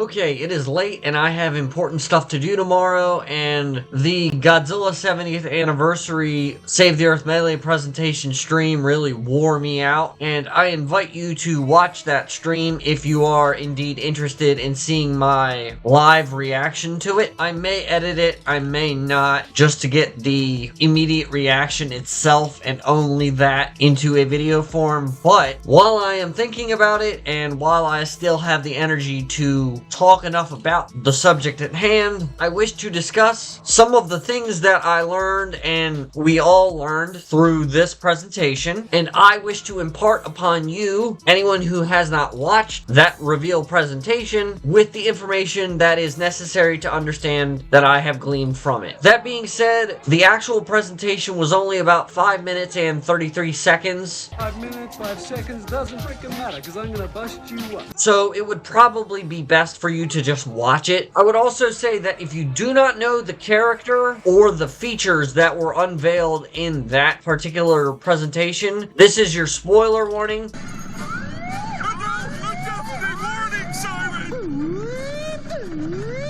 Okay, it is late and I have important stuff to do tomorrow, and the Godzilla 70th anniversary Save the Earth Melee presentation stream really wore me out, and I invite you to watch that stream if you are indeed interested in seeing my live reaction to it. I may edit it, I may not, just to get the immediate reaction itself and only that into a video form, but while I am thinking about it and while I still have the energy to talk enough about the subject at hand, I wish to discuss some of the things that I learned and we all learned through this presentation, and I wish to impart upon you, anyone who has not watched that reveal presentation, with the information that is necessary to understand that I have gleaned from it. That being said, the actual presentation was only about 5 minutes and 33 seconds. 5 minutes, 5 seconds, doesn't freaking matter, because I'm gonna bust you up. So it would probably be best for you to just watch it. I would also say that if you do not know the character or the features that were unveiled in that particular presentation, this is your spoiler warning.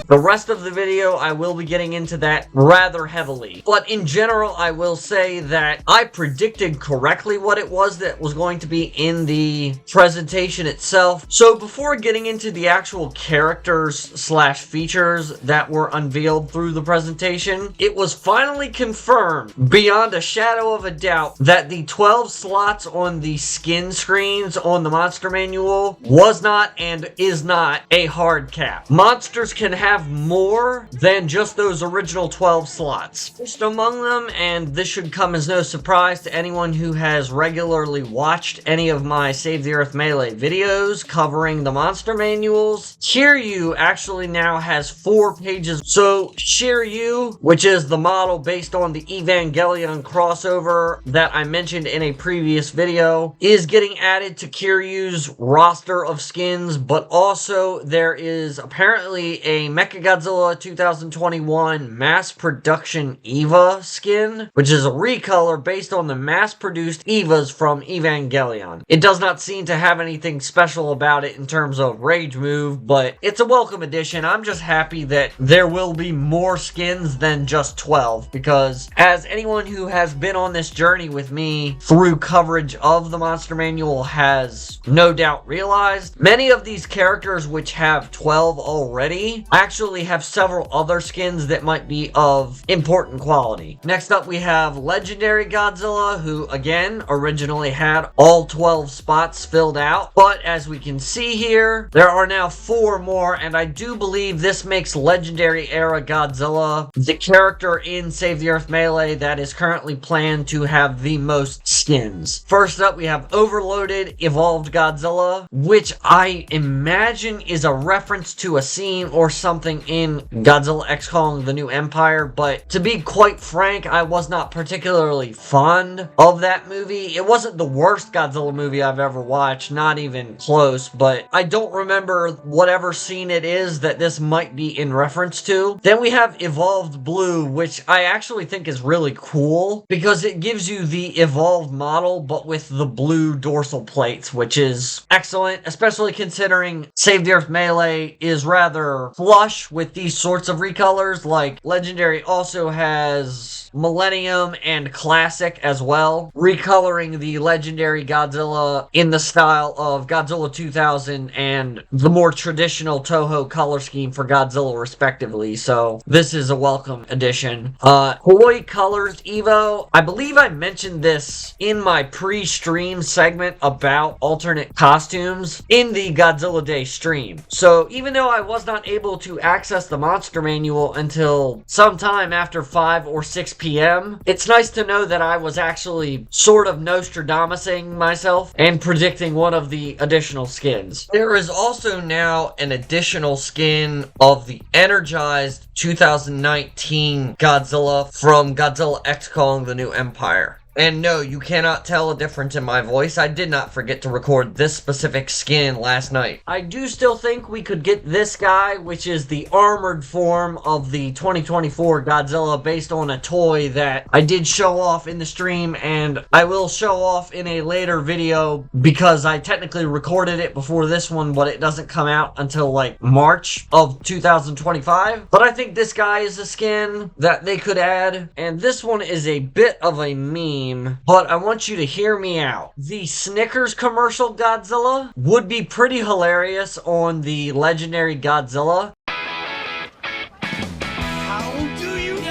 The rest of the video, I will be getting into that rather heavily. But in general, I will say that I predicted correctly what it was that was going to be in the presentation itself. So before getting into the actual characters slash features that were unveiled through the presentation, it was finally confirmed beyond a shadow of a doubt that the 12 slots on the skin screens on the monster manual was not and is not a hard cap. Monsters can have more than just those original 12 slots. First among them, and this should come as no surprise to anyone who has regularly watched any of my Save the Earth Melee videos covering the monster manuals, Kiryu actually now has 4 pages. So Kiryu, which is the model based on the Evangelion crossover that I mentioned in a previous video, is getting added to Kiryu's roster of skins, but also there is apparently a Mechagodzilla 2021 mass production EVA skin, which is a recolor based on the mass-produced EVAs from Evangelion. It does not seem to have anything special about it in terms of rage move, but it's a welcome addition. I'm just happy that there will be more skins than just 12, because as anyone who has been on this journey with me through coverage of the Monster Manual has no doubt realized, many of these characters which have 12 already actually have several other skins that might be of important quality. Next up, we have Legendary Godzilla, who again originally had all 12 spots filled out, but as we can see here, there are now 4 more, and I do believe this makes Legendary Era Godzilla the character in Save the Earth Melee that is currently planned to have the most skins. First up, we have Overloaded Evolved Godzilla, which I imagine is a reference to a scene or something in Godzilla X Kong The New Empire, but to be quite frank, I was not particularly fond of that movie. It wasn't the worst Godzilla movie I've ever watched, not even close, but I don't remember whatever scene it is that this might be in reference to. Then we have Evolved Blue, which I actually think is really cool because it gives you the evolved model but with the blue dorsal plates, which is excellent, especially considering Save the Earth Melee is rather flush with these sorts of recolors. Like Legendary also has Millennium and Classic as well, recoloring the Legendary Godzilla in the style of Godzilla 2000 and the more traditional Toho color scheme for Godzilla respectively, so this is a welcome addition. Hoi Colors Evo, I believe I mentioned this in my pre-stream segment about alternate costumes in the Godzilla Day stream. So even though I was not able to access the Monster Manual until sometime after 5 or 6 p.m., it's nice to know that I was actually sort of Nostradamusing myself and predicting one of the additional skins. There is also now an additional skin of the energized 2019 Godzilla from Godzilla X Kong The New Empire. And no, you cannot tell a difference in my voice. I did not forget to record this specific skin last night. I do still think we could get this guy, which is the armored form of the 2024 Godzilla based on a toy that I did show off in the stream, and I will show off in a later video because I technically recorded it before this one, but it doesn't come out until like March of 2025. But I think this guy is a skin that they could add, and this one is a bit of a meme, but I want you to hear me out. The Snickers commercial Godzilla would be pretty hilarious on the legendary Godzilla. How do you do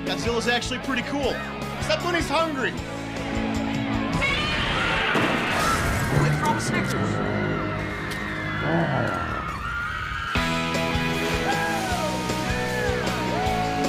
Godzilla's actually pretty cool, except when he's hungry. What's wrong with Snickers?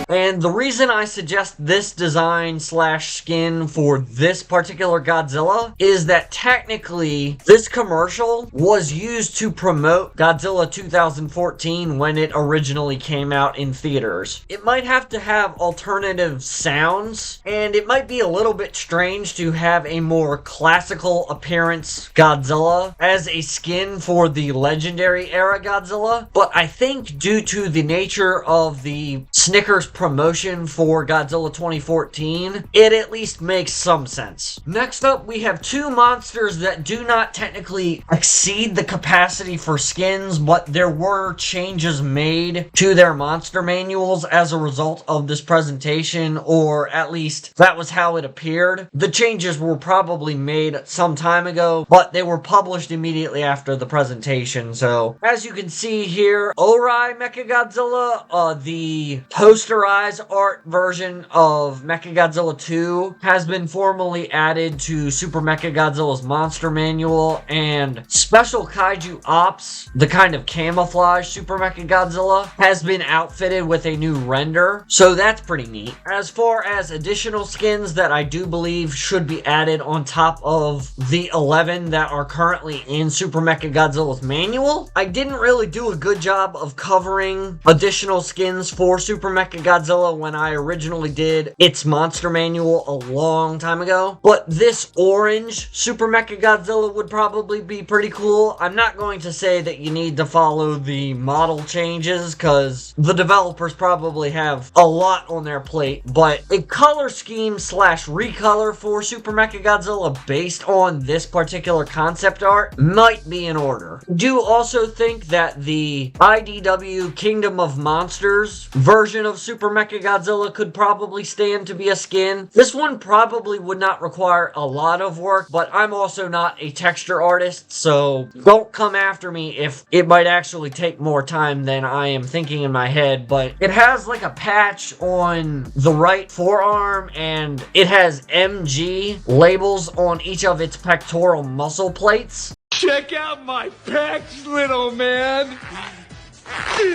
And the reason I suggest this design slash skin for this particular Godzilla is that technically this commercial was used to promote Godzilla 2014 when it originally came out in theaters. It might have to have alternative sounds, and it might be a little bit strange to have a more classical appearance Godzilla as a skin for the legendary era Godzilla, but I think due to the nature of the Snickers promotion for Godzilla 2014, it at least makes some sense. Next up, we have two monsters that do not technically exceed the capacity for skins, but there were changes made to their monster manuals as a result of this presentation, or at least that was how it appeared. The changes were probably made some time ago, but they were published immediately after the presentation. So, as you can see here, Orai Mechagodzilla, the posterized art version of Mechagodzilla 2 has been formally added to Super Mechagodzilla's monster manual, and Special Kaiju Ops, the kind of camouflage Super Mechagodzilla, has been outfitted with a new render, so that's pretty neat. As far as additional skins that I do believe should be added on top of the 11 that are currently in Super Mechagodzilla's manual, I didn't really do a good job of covering additional skins for Super Mechagodzilla when I originally did its monster manual a long time ago, but this orange Super Mechagodzilla would probably be pretty cool. I'm not going to say that you need to follow the model changes because the developers probably have a lot on their plate, but a color scheme slash recolor for Super Mechagodzilla based on this particular concept art might be in order. I do also think that the IDW Kingdom of Monsters version of Super Mechagodzilla could probably stand to be a skin. This one probably would not require a lot of work, but I'm also not a texture artist, so don't come after me if it might actually take more time than I am thinking in my head. But it has like a patch on the right forearm, and it has MG labels on each of its pectoral muscle plates. Check out my pecs, little man.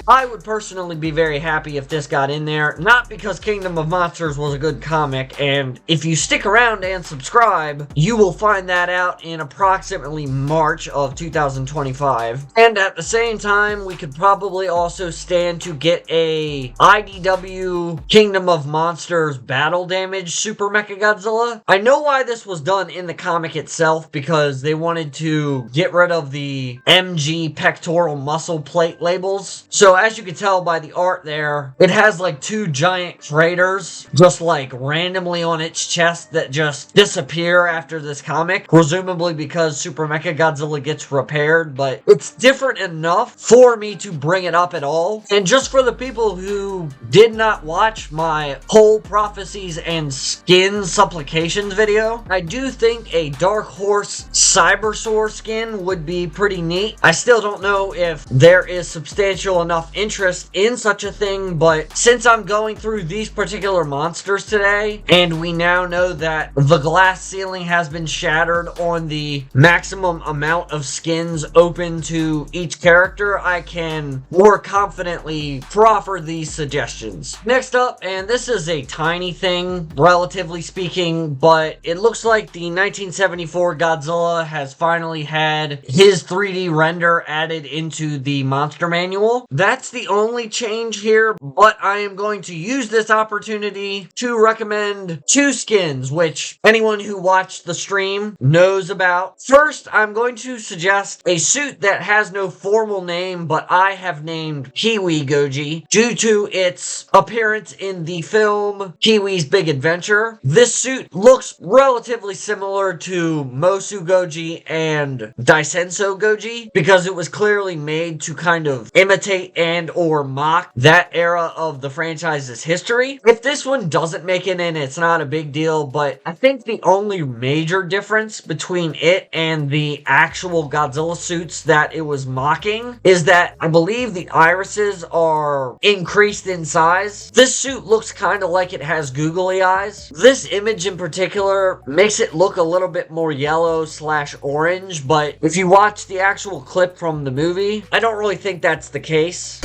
I would personally be very happy if this got in there, not because Kingdom of Monsters was a good comic, and if you stick around and subscribe, you will find that out in approximately March of 2025. And at the same time, we could probably also stand to get a IDW Kingdom of Monsters Battle Damage Super Mechagodzilla. I know why this was done in the comic itself, because they wanted to get rid of the MG pectoral muscle plate labels. So as you can tell by the art there, it has like two giant craters just like randomly on its chest that just disappear after this comic, presumably because Super Mechagodzilla gets repaired, but it's different enough for me to bring it up at all. And just for the people who did not watch my whole Prophecies and Skins Supplications video, I do think a Dark Horse Cybersaur skin would be pretty neat. I still don't know if there is substantial substantial enough interest in such a thing, but since I'm going through these particular monsters today, and we now know that the glass ceiling has been shattered on the maximum amount of skins open to each character, I can more confidently proffer these suggestions. Next up, and this is a tiny thing, relatively speaking, but it looks like the 1974 Godzilla has finally had his 3D render added into the monster manual. That's the only change here, but I am going to use this opportunity to recommend two skins, which anyone who watched the stream knows about. First, I'm going to suggest a suit that has no formal name, but I have named Kiwi Goji due to its appearance in the film Kiwi's Big Adventure. This suit looks relatively similar to Mosu Goji and Daisenso Goji because it was clearly made to kind of imitate and or mock that era of the franchise's history. If this one doesn't make it in, it's not a big deal, but I think the only major difference between it and the actual Godzilla suits that it was mocking is that I believe the irises are increased in size. This suit looks kind of like it has googly eyes. This image in particular makes it look a little bit more yellow/orange, but if you watch the actual clip from the movie, I don't really think that's the case.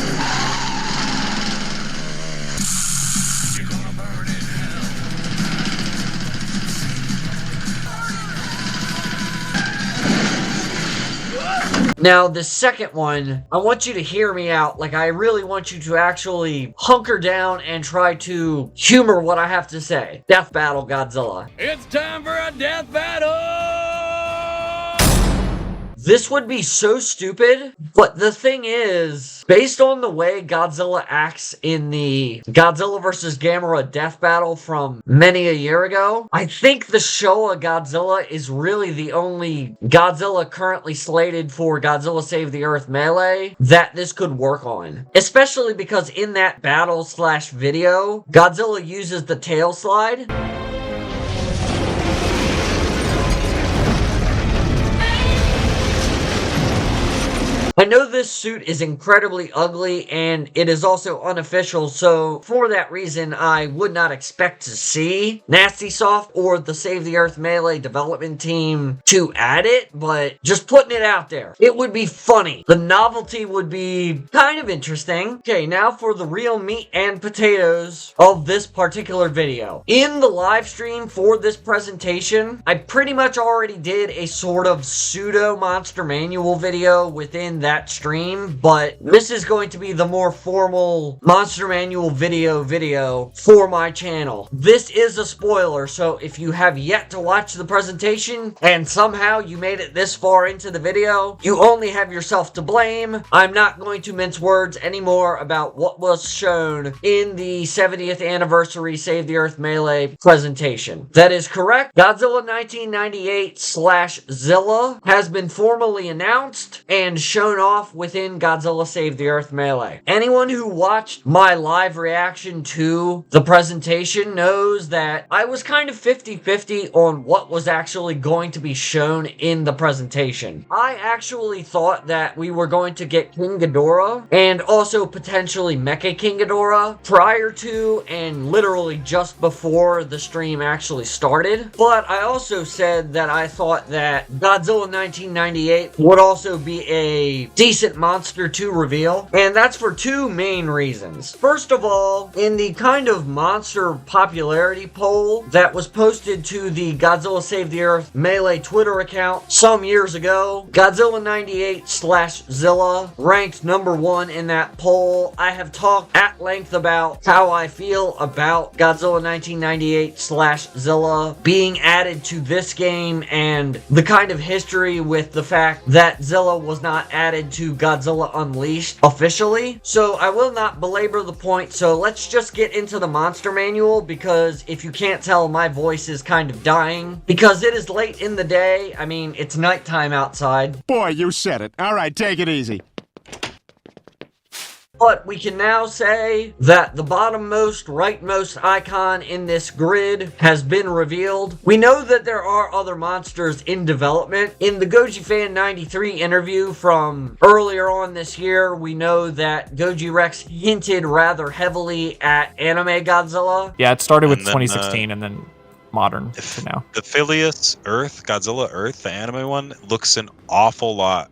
Now, the second one, I want you to hear me out. Like, I really want you to actually hunker down and try to humor what I have to say. Death Battle Godzilla. It's time for a death battle! This would be so stupid, but the thing is, based on the way Godzilla acts in the Godzilla vs. Gamera death battle from many a year ago, I think the Showa Godzilla is really the only Godzilla currently slated for Godzilla Save the Earth Melee that this could work on. Especially because in that battle/video, Godzilla uses the tail slide. I know this suit is incredibly ugly and it is also unofficial, so for that reason I would not expect to see Nasty Soft or the Save the Earth Melee development team to add it, but just putting it out there. It would be funny. The novelty would be kind of interesting. Okay, now for the real meat and potatoes of this particular video. In the live stream for this presentation, I pretty much already did a sort of pseudo monster manual video within that stream, but this is going to be the more formal monster manual video for my channel. This is a spoiler, so if you have yet to watch the presentation and somehow you made it this far into the video, you only have yourself to blame. I'm not going to mince words anymore about what was shown in the 70th anniversary Save the Earth Melee presentation. That is correct. Godzilla 1998/Zilla has been formally announced and shown off within Godzilla Save the Earth Melee. Anyone who watched my live reaction to the presentation knows that I was kind of 50-50 on what was actually going to be shown in the presentation. I actually thought that we were going to get King Ghidorah and also potentially Mecha King Ghidorah prior to and literally just before the stream actually started. But I also said that I thought that Godzilla 1998 would also be a decent monster to reveal, and that's for two main reasons. First of all, in the kind of monster popularity poll that was posted to the Godzilla Save the Earth Melee Twitter account some years ago, Godzilla 98/Zilla ranked number 1 in that poll. I have talked at length about how I feel about Godzilla 1998/Zilla being added to this game and the kind of history with the fact that Zilla was not added to Godzilla Unleashed officially. So I will not belabor the point, so let's just get into the monster manual, because if you can't tell, my voice is kind of dying because it is late in the day. I mean, it's nighttime outside. Boy, you said it. All right, take it easy. But we can now say that the bottommost, rightmost icon in this grid has been revealed. We know that there are other monsters in development. In the Goji Fan 93 interview from earlier on this year, we know that Goji Rex hinted rather heavily at anime Godzilla. Yeah, it started with And then, 2016 and then modern to now. The Phileas Earth, Godzilla Earth, the anime one, looks an awful lot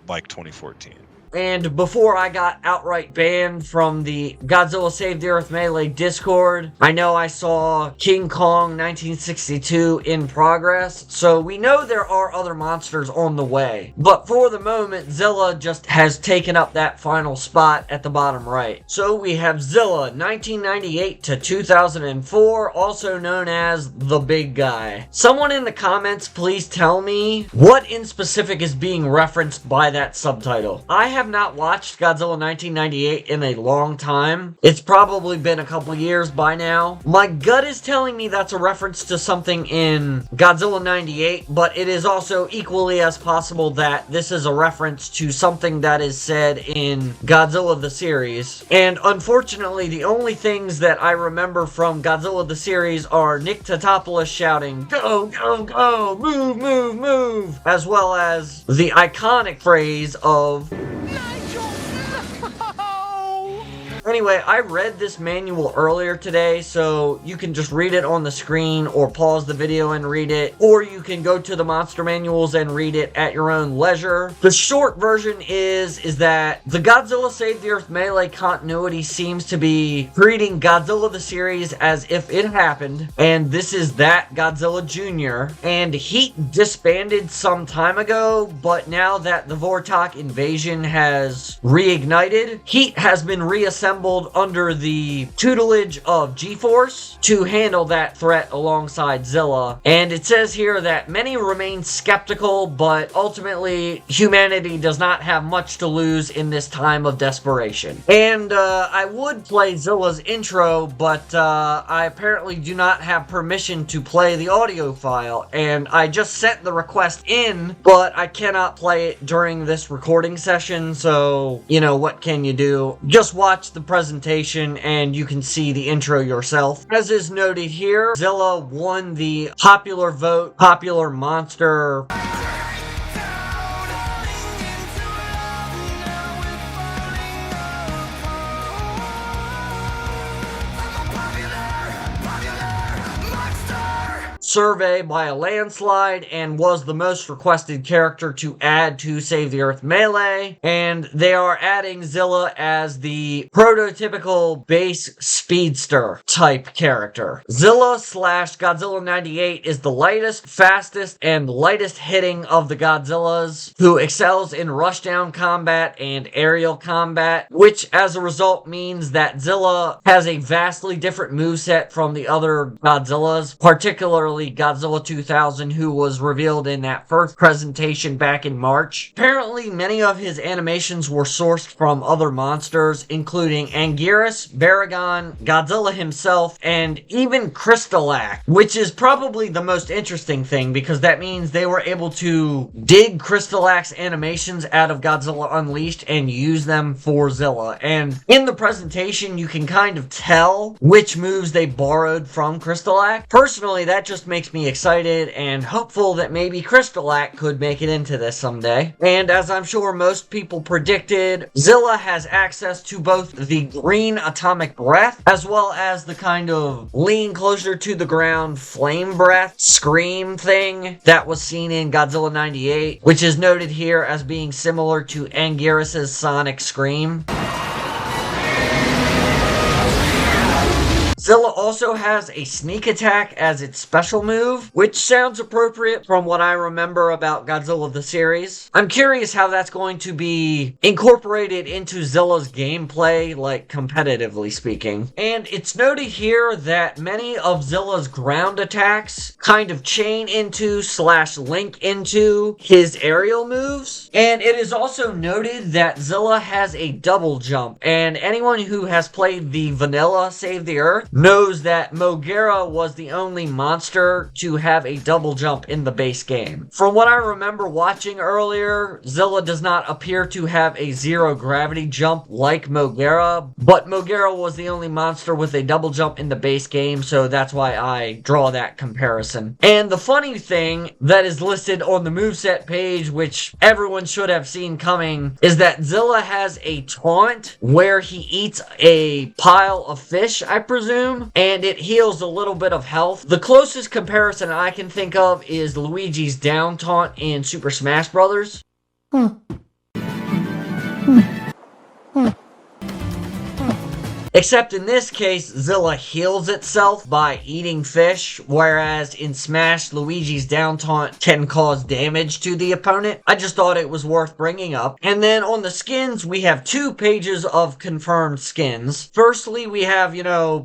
like 2014. And before I got outright banned from the Godzilla Save the Earth Melee Discord, I know I saw King Kong 1962 in progress, so we know there are other monsters on the way. But for the moment, Zilla just has taken up that final spot at the bottom right. So we have Zilla 1998 to 2004, also known as the Big Guy. Someone in the comments please tell me what in specific is being referenced by that subtitle. I have not watched Godzilla 1998 in a long time. It's probably been a couple years by now. My gut is telling me that's a reference to something in Godzilla 98, but it is also equally as possible that this is a reference to something that is said in Godzilla the series. And unfortunately, the only things that I remember from Godzilla the series are Nick Tatopoulos shouting, "Go, go, go, move, move, move," as well as the iconic phrase of Anyway, I read this manual earlier today, so you can just read it on the screen or pause the video and read it, or you can go to the monster manuals and read it at your own leisure. The short version is that the Godzilla Save the Earth Melee continuity seems to be treating Godzilla the series as if it happened, and this is that Godzilla Jr., and Heat disbanded some time ago, but now that the Vortok invasion has reignited, Heat has been reassembled under the tutelage of G-Force to handle that threat alongside Zilla. And it says here that many remain skeptical, but ultimately humanity does not have much to lose in this time of desperation. And I would play Zilla's intro, but I apparently do not have permission to play the audio file, and I just sent the request in, but I cannot play it during this recording session, so, you know, what can you do? Just watch the presentation and you can see the intro yourself. As is noted here, Zilla won the popular vote, popular monster survey by a landslide and was the most requested character to add to Save the Earth Melee, and they are adding Zilla as the prototypical base speedster type character. Zilla slash Godzilla 98 is the lightest, fastest, and lightest hitting of the Godzillas, who excels in rushdown combat and aerial combat, which as a result means that Zilla has a vastly different moveset from the other Godzillas, particularly Godzilla 2000, who was revealed in that first presentation back in March. Apparently, many of his animations were sourced from other monsters, including Anguirus, Baragon, Godzilla himself, and even Crystalac, which is probably the most interesting thing because that means they were able to dig Crystalac's animations out of Godzilla Unleashed and use them for Zilla. And in the presentation, you can kind of tell which moves they borrowed from Crystalac. Personally, that just makes me excited and hopeful that maybe Crystalac could make it into this someday. And as I'm sure most people predicted, Zilla has access to both the green atomic breath as well as the kind of lean closer to the ground flame breath scream thing that was seen in Godzilla 98, which is noted here as being similar to Anguirus' sonic scream. Zilla also has a sneak attack as its special move, which sounds appropriate from what I remember about Godzilla the series. I'm curious how that's going to be incorporated into Zilla's gameplay, like competitively speaking. And it's noted here that many of Zilla's ground attacks kind of chain into / link into his aerial moves. And it is also noted that Zilla has a double jump, and anyone who has played the vanilla Save the Earth knows that Mogera was the only monster to have a double jump in the base game. From what I remember watching earlier, Zilla does not appear to have a zero gravity jump like Mogera, but Mogera was the only monster with a double jump in the base game, so that's why I draw that comparison. And the funny thing that is listed on the moveset page, which everyone should have seen coming, is that Zilla has a taunt where he eats a pile of fish, I presume, and it heals a little bit of health. The closest comparison I can think of is Luigi's down taunt in Super Smash Bros. Except in this case, Zilla heals itself by eating fish, whereas in Smash, Luigi's down taunt can cause damage to the opponent. I just thought it was worth bringing up. And then on the skins, we have 2 pages of confirmed skins. Firstly, we have,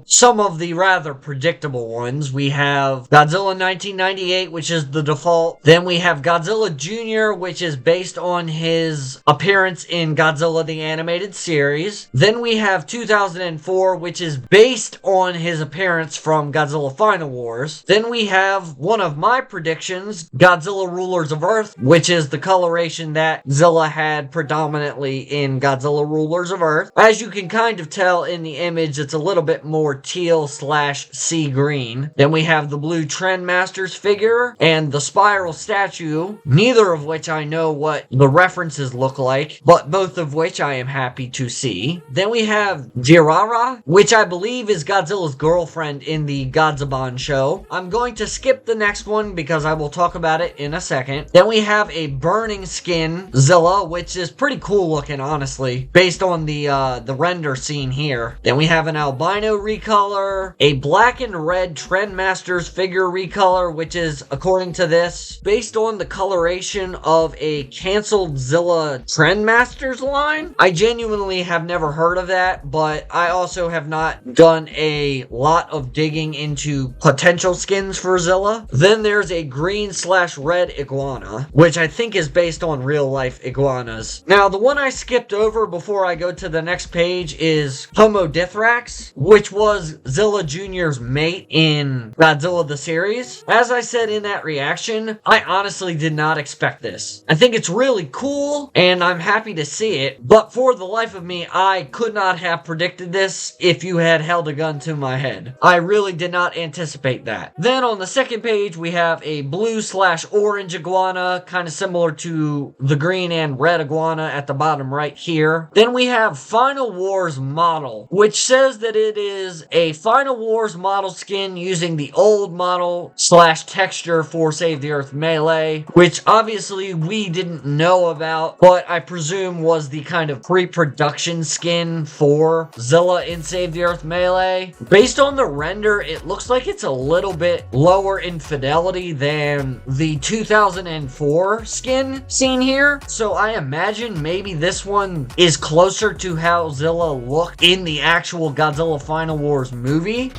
some of the rather predictable ones. We have Godzilla 1998, which is the default. Then we have Godzilla Jr., which is based on his appearance in Godzilla the Animated Series. Then we have 2004, which is based on his appearance from Godzilla Final Wars. Then we have one of my predictions, Godzilla Rulers of Earth, which is the coloration that Zilla had predominantly in Godzilla Rulers of Earth. As you can kind of tell in the image, it's a little bit more teal/sea green. Then we have the blue Trendmasters figure and the spiral statue, neither of which I know what the references look like, but both of which I am happy to see. Then we have Jirara, which I believe is Godzilla's girlfriend in the Godzilla show. I'm going to skip the next one because I will talk about it in a second. Then we have a burning skin Zilla, which is pretty cool looking, honestly, based on the render scene here. Then we have an albino recolor, a black and red Trendmasters figure recolor, which is, according to this, based on the coloration of a canceled Zilla Trendmasters line. I genuinely have never heard of that, but I also have not done a lot of digging into potential skins for Zilla. Then there's a green/red iguana, which I think is based on real life iguanas. Now, the one I skipped over before I go to the next page is Homodithrax, which was Zilla Jr.'s mate in Godzilla the series. As I said in that reaction, I honestly did not expect this. I think it's really cool, and I'm happy to see it, but for the life of me, I could not have predicted this if you had held a gun to my head. I really did not anticipate that. Then on the second page, we have a blue/orange iguana, kind of similar to the green and red iguana at the bottom right here. Then we have Final Wars model, which says that it is a Final Wars model skin using the old model/texture for Save the Earth Melee, which obviously we didn't know about, but I presume was the kind of pre-production skin for Zilla in Save the Earth Melee. Based on the render, it looks like it's a little bit lower in fidelity than the 2004 skin seen here. So I imagine maybe this one is closer to how Zilla looked in the actual Godzilla Final Wars movie.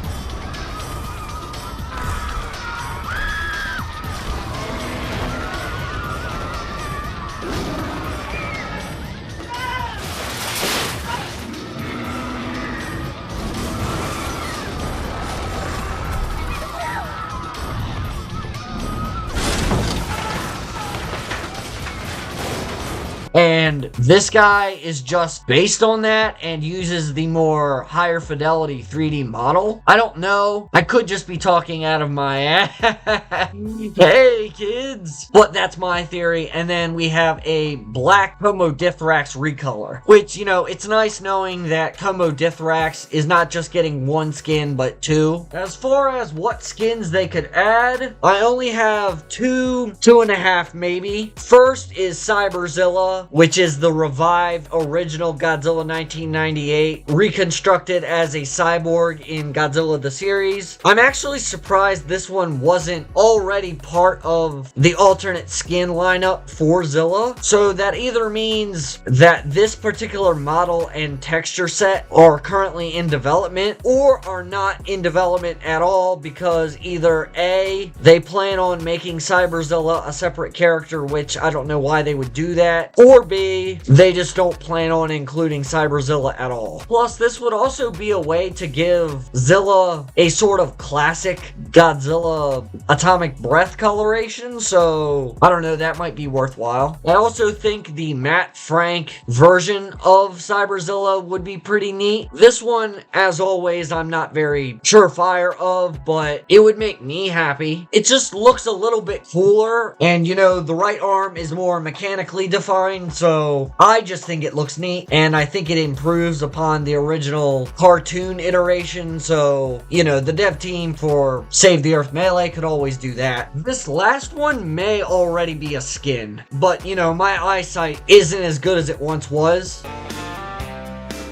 And this guy is just based on that and uses the more higher fidelity 3D model. I don't know. I could just be talking out of my ass. Hey, kids. But that's my theory. And then we have a black Homodithrax recolor, which, it's nice knowing that Homodithrax is not just getting one skin, but 2. As far as what skins they could add, I only have 2.5 maybe. First is Cyberzilla, which is the revived original Godzilla 1998, reconstructed as a cyborg in Godzilla the series. I'm actually surprised this one wasn't already part of the alternate skin lineup for Zilla. So that either means that this particular model and texture set are currently in development, or are not in development at all, because either A, they plan on making Cyberzilla a separate character, which I don't know why they would do that, or Or B, they just don't plan on including Cyberzilla at all. Plus, this would also be a way to give Zilla a sort of classic Godzilla atomic breath coloration, so I don't know, that might be worthwhile. I also think the Matt Frank version of Cyberzilla would be pretty neat. This one, as always, I'm not very surefire of, but it would make me happy. It just looks a little bit cooler, and you know, the right arm is more mechanically defined, so I just think it looks neat, and I think it improves upon the original cartoon iteration, so, you know, the dev team for Save the Earth Melee could always do that. This last one may already be a skin, but, you know, my eyesight isn't as good as it once was.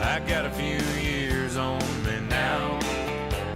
I got a few years on me now.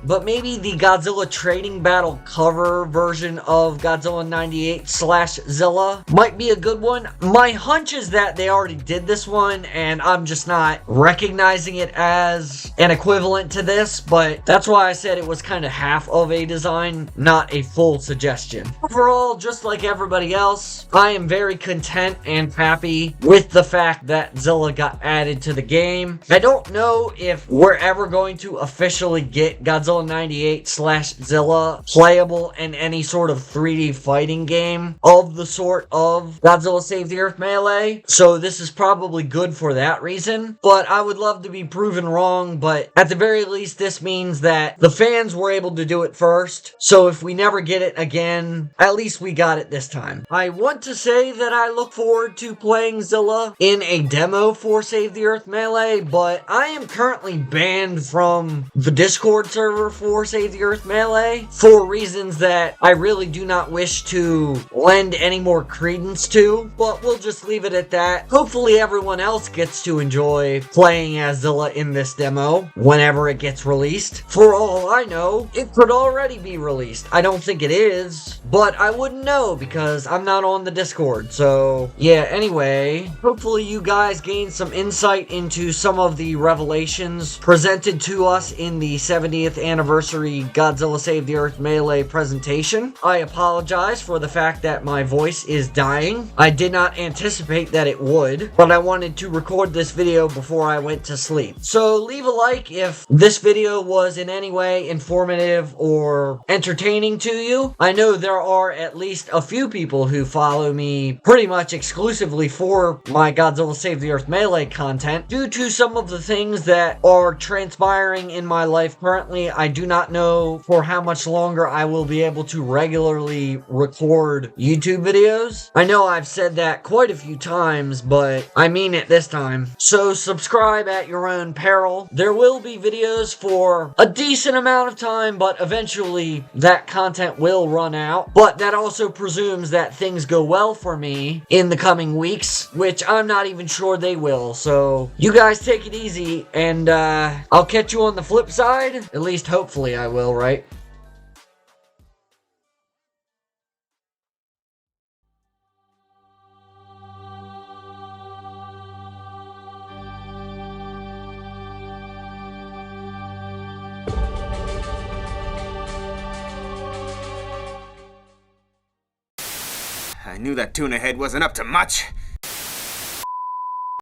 But maybe the Godzilla Trading Battle cover version of Godzilla 98/Zilla might be a good one. My hunch is that they already did this one, and I'm just not recognizing it as an equivalent to this, but that's why I said it was kind of half of a design, not a full suggestion. Overall, just like everybody else, I am very content and happy with the fact that Zilla got added to the game. I don't know if we're ever going to officially get Godzilla 98/Zilla playable in any sort of 3D fighting game of the sort of Godzilla Save the Earth Melee, so this is probably good for that reason, but I would love to be proven wrong. But at the very least, this means that the fans were able to do it first, so if we never get it again, at least we got it this time. I want to say that I look forward to playing Zilla in a demo for Save the Earth Melee, but I am currently banned from the Discord server for Save the Earth Melee for reasons that I really do not wish to lend any more credence to, but we'll just leave it at that. Hopefully everyone else gets to enjoy playing as Zilla in this demo whenever it gets released. For all I know, it could already be released. I don't think it is, but I wouldn't know because I'm not on the Discord. So yeah, anyway, hopefully you guys gained some insight into some of the revelations presented to us in the 70th anniversary Godzilla Save the Earth Melee presentation. I apologize for the fact that my voice is dying. I did not anticipate that it would, but I wanted to record this video before I went to sleep. So leave a like if this video was in any way informative or entertaining to you. I know there are at least a few people who follow me pretty much exclusively for my Godzilla Save the Earth Melee content. Due to some of the things that are transpiring in my life currently, I do not know for how much longer I will be able to regularly record YouTube videos. I know I've said that quite a few times, but I mean it this time. So subscribe at your own peril. There will be videos for a decent amount of time, but eventually that content will run out. But that also presumes that things go well for me in the coming weeks, which I'm not even sure they will. So you guys take it easy, and I'll catch you on the flip side. At least hopefully I will, right? I knew that tuna head wasn't up to much.